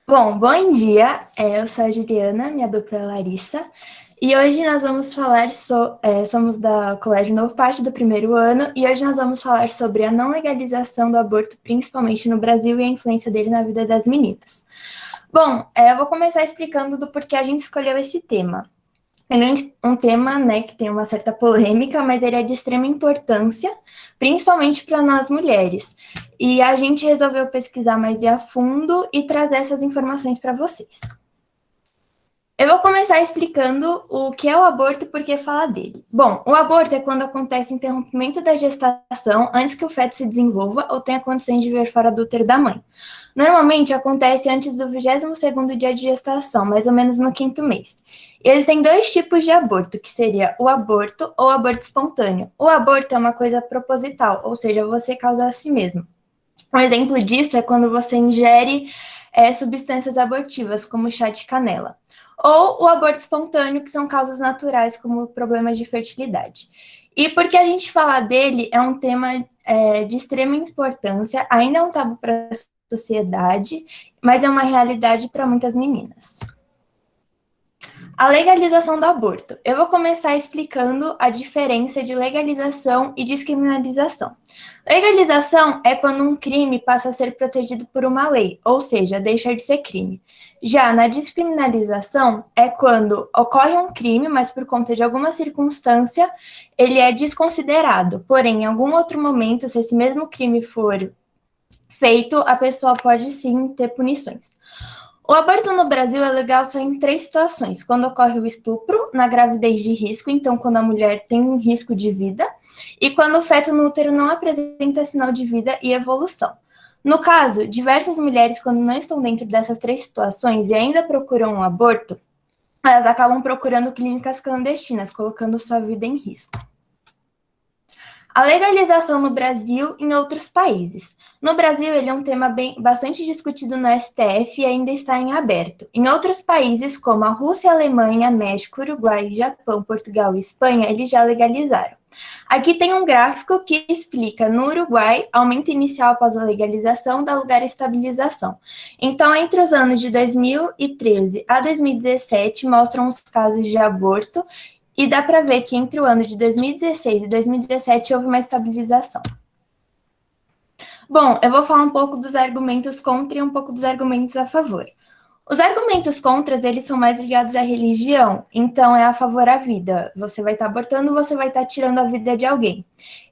Bom dia. Eu sou a Juliana, minha dupla é a Larissa, e hoje nós vamos falar somos da Colégio Novo Parte do primeiro ano, e hoje nós vamos falar sobre a não legalização do aborto, principalmente no Brasil, e a influência dele na vida das meninas. Eu vou começar explicando do porquê a gente escolheu esse tema. É um tema, né, que tem uma certa polêmica, mas ele é de extrema importância, principalmente para nós mulheres. E a gente resolveu pesquisar mais a fundo e trazer essas informações para vocês. Eu vou começar explicando o que é o aborto e por que falar dele. Bom, o aborto é quando acontece interrompimento da gestação antes que o feto se desenvolva ou tenha condições de viver fora do útero da mãe. Normalmente acontece antes do 22º dia de gestação, mais ou menos no 5º mês. E existem dois tipos de aborto, que seria o aborto ou aborto espontâneo. O aborto é uma coisa proposital, ou seja, você causa a si mesmo. Um exemplo disso é quando você ingere substâncias abortivas, como chá de canela. Ou o aborto espontâneo, que são causas naturais, como problemas de fertilidade. E porque a gente falar dele é um tema de extrema importância, ainda é um tabu para a sociedade, mas é uma realidade para muitas meninas. A legalização do aborto. Eu vou começar explicando a diferença de legalização e descriminalização. Legalização é quando um crime passa a ser protegido por uma lei, ou seja, deixa de ser crime. Já na descriminalização é quando ocorre um crime, mas por conta de alguma circunstância, ele é desconsiderado. Porém, em algum outro momento, se esse mesmo crime for feito, a pessoa pode sim ter punições. O aborto no Brasil é legal só em 3 situações: quando ocorre o estupro, na gravidez de risco, então quando a mulher tem um risco de vida, e quando o feto no útero não apresenta sinal de vida e evolução. No caso, diversas mulheres, quando não estão dentro dessas 3 situações e ainda procuram um aborto, elas acabam procurando clínicas clandestinas, colocando sua vida em risco. A legalização no Brasil e em outros países. No Brasil, ele é um tema bastante discutido no STF e ainda está em aberto. Em outros países, como a Rússia, Alemanha, México, Uruguai, Japão, Portugal e Espanha, eles já legalizaram. Aqui tem um gráfico que explica, no Uruguai, aumento inicial após a legalização dá lugar à estabilização. Então, entre os anos de 2013 a 2017, mostram os casos de aborto, e dá para ver que entre o ano de 2016 e 2017 houve uma estabilização. Bom, eu vou falar um pouco dos argumentos contra e um pouco dos argumentos a favor. Os argumentos contras, eles são mais ligados à religião, então é a favor à vida. Você vai estar abortando, você vai estar tirando a vida de alguém.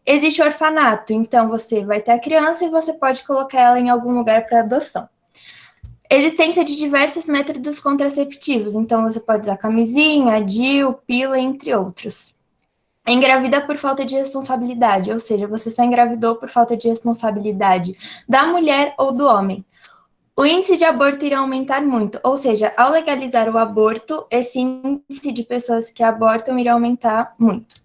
Existe orfanato, então você vai ter a criança e você pode colocar ela em algum lugar para adoção. Existência de diversos métodos contraceptivos, então você pode usar camisinha, DIU, pílula, entre outros. Engravida por falta de responsabilidade, ou seja, você só engravidou por falta de responsabilidade da mulher ou do homem. O índice de aborto irá aumentar muito, ou seja, ao legalizar o aborto, esse índice de pessoas que abortam irá aumentar muito.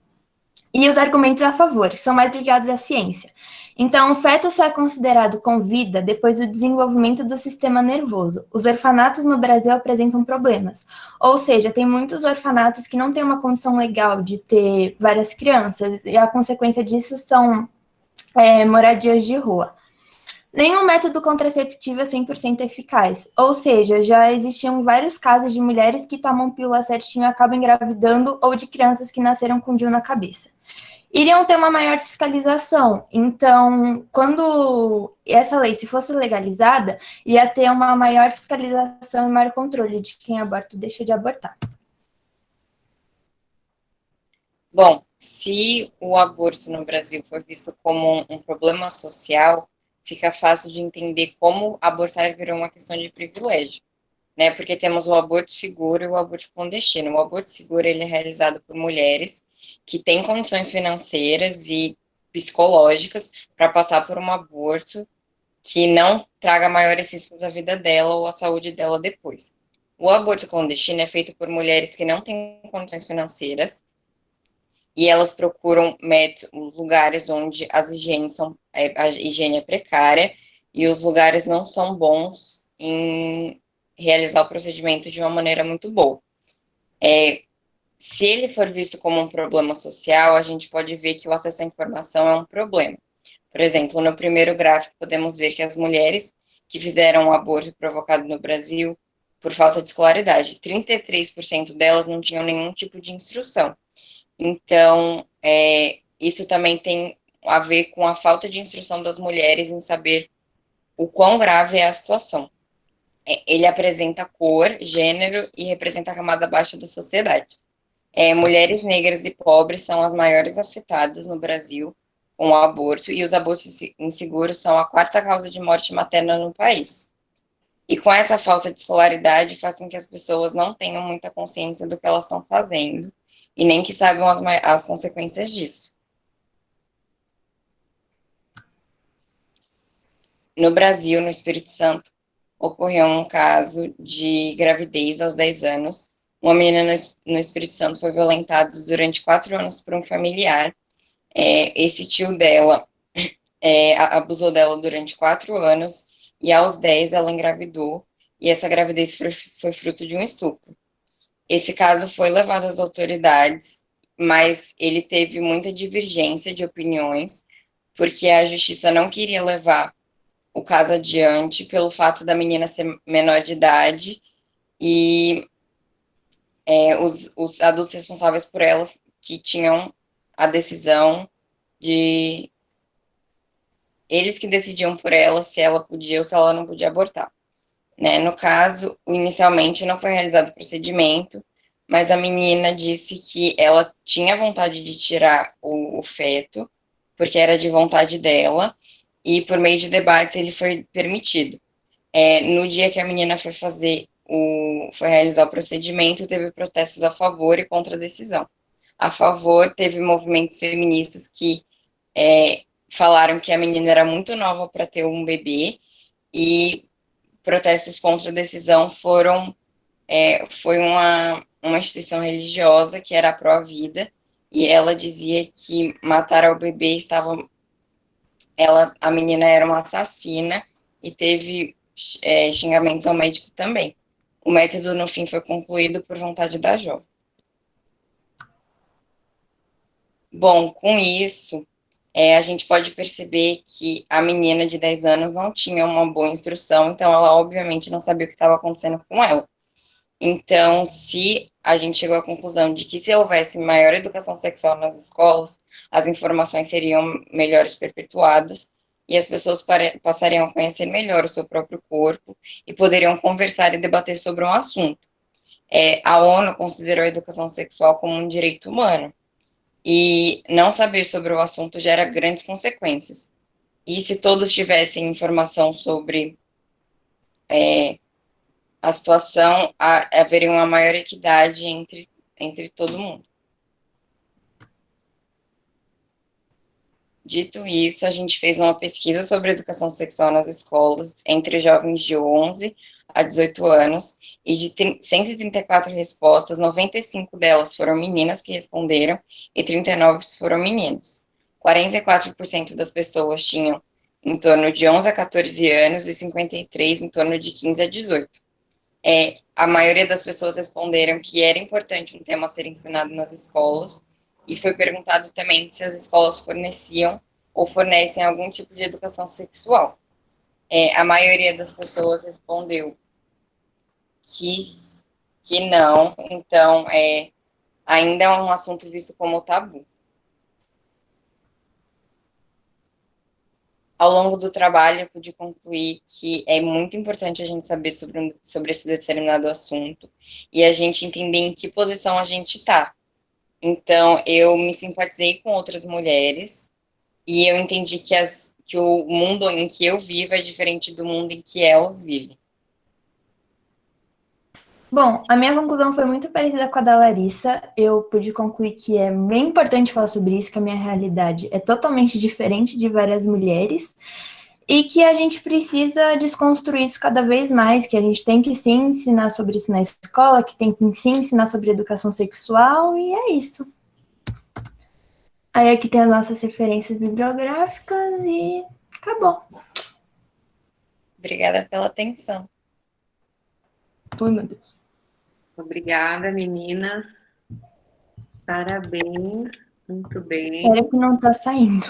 E os argumentos a favor são mais ligados à ciência. Então, o feto só é considerado com vida depois do desenvolvimento do sistema nervoso. Os orfanatos no Brasil apresentam problemas. Ou seja, tem muitos orfanatos que não têm uma condição legal de ter várias crianças, e a consequência disso são moradias de rua. Nenhum método contraceptivo é 100% eficaz, ou seja, já existiam vários casos de mulheres que tomam pílula certinho e acabam engravidando, ou de crianças que nasceram com DIU na cabeça. Iriam ter uma maior fiscalização, então, quando essa lei, se fosse legalizada, ia ter uma maior fiscalização e maior controle de quem aborta ou deixa de abortar. Bom, se o aborto no Brasil for visto como um problema social, fica fácil de entender como abortar virou uma questão de privilégio, né? Porque temos o aborto seguro e o aborto clandestino. O aborto seguro ele é realizado por mulheres que têm condições financeiras e psicológicas para passar por um aborto que não traga maiores riscos à vida dela ou à saúde dela depois. O aborto clandestino é feito por mulheres que não têm condições financeiras e elas procuram lugares onde a higiene é precária e os lugares não são bons em realizar o procedimento de uma maneira muito boa. Se ele for visto como um problema social, a gente pode ver que o acesso à informação é um problema. Por exemplo, no primeiro gráfico, podemos ver que as mulheres que fizeram um aborto provocado no Brasil por falta de escolaridade. 33% delas não tinham nenhum tipo de instrução. Então, isso também tem a ver com a falta de instrução das mulheres em saber o quão grave é a situação. Ele apresenta cor, gênero e representa a camada baixa da sociedade. Mulheres negras e pobres são as maiores afetadas no Brasil com o aborto, e os abortos inseguros são a quarta causa de morte materna no país. E com essa falta de escolaridade, faz com que as pessoas não tenham muita consciência do que elas estão fazendo, e nem que saibam as consequências disso. No Brasil, no Espírito Santo, ocorreu um caso de gravidez aos 10 anos. Uma menina no Espírito Santo foi violentada durante 4 anos por um familiar. Esse tio dela abusou dela durante 4 anos, e aos 10 ela engravidou, e essa gravidez foi fruto de um estupro. Esse caso foi levado às autoridades, mas ele teve muita divergência de opiniões, porque a justiça não queria levar o caso adiante pelo fato da menina ser menor de idade, e os adultos responsáveis por elas que tinham a decisão de eles que decidiam por ela se ela podia ou se ela não podia abortar. Né? No caso, inicialmente não foi realizado o procedimento, mas a menina disse que ela tinha vontade de tirar o feto, porque era de vontade dela, e por meio de debates ele foi permitido. No dia que a menina foi realizar o procedimento, teve protestos a favor e contra a decisão. A favor, teve movimentos feministas que falaram que a menina era muito nova para ter um bebê, e protestos contra a decisão foi uma instituição religiosa que era pró-vida, e ela dizia que matar ao bebê a menina era uma assassina, e teve xingamentos ao médico também. O método, no fim, foi concluído por vontade da jovem. Bom, com isso, a gente pode perceber que a menina de 10 anos não tinha uma boa instrução, então ela obviamente não sabia o que estava acontecendo com ela. Então, se a gente chegou à conclusão de que se houvesse maior educação sexual nas escolas, as informações seriam melhores perpetuadas, e as pessoas passariam a conhecer melhor o seu próprio corpo e poderiam conversar e debater sobre um assunto. A ONU considerou a educação sexual como um direito humano, e não saber sobre o assunto gera grandes consequências. E se todos tivessem informação sobre a situação, haveria uma maior equidade entre todo mundo. Dito isso, a gente fez uma pesquisa sobre educação sexual nas escolas entre jovens de 11 a 18 anos, e de 134 respostas, 95 delas foram meninas que responderam e 39 foram meninos. 44% das pessoas tinham em torno de 11 a 14 anos e 53 em torno de 15 a 18. A maioria das pessoas responderam que era importante um tema ser ensinado nas escolas, e foi perguntado também se as escolas forneciam ou fornecem algum tipo de educação sexual. A maioria das pessoas respondeu que não, então ainda é um assunto visto como tabu. Ao longo do trabalho, eu pude concluir que é muito importante a gente saber sobre esse determinado assunto, e a gente entender em que posição a gente está. Então, eu me simpatizei com outras mulheres, e eu entendi que o mundo em que eu vivo é diferente do mundo em que elas vivem. Bom, a minha conclusão foi muito parecida com a da Larissa. Eu pude concluir que é bem importante falar sobre isso, que a minha realidade é totalmente diferente de várias mulheres, e que a gente precisa desconstruir isso cada vez mais, que a gente tem que sim ensinar sobre isso na escola, que tem que sim ensinar sobre educação sexual, e é isso. Aí aqui tem as nossas referências bibliográficas e acabou. Obrigada pela atenção. Oi, meu Deus. Obrigada, meninas. Parabéns. Muito bem. Espero que não tá saindo.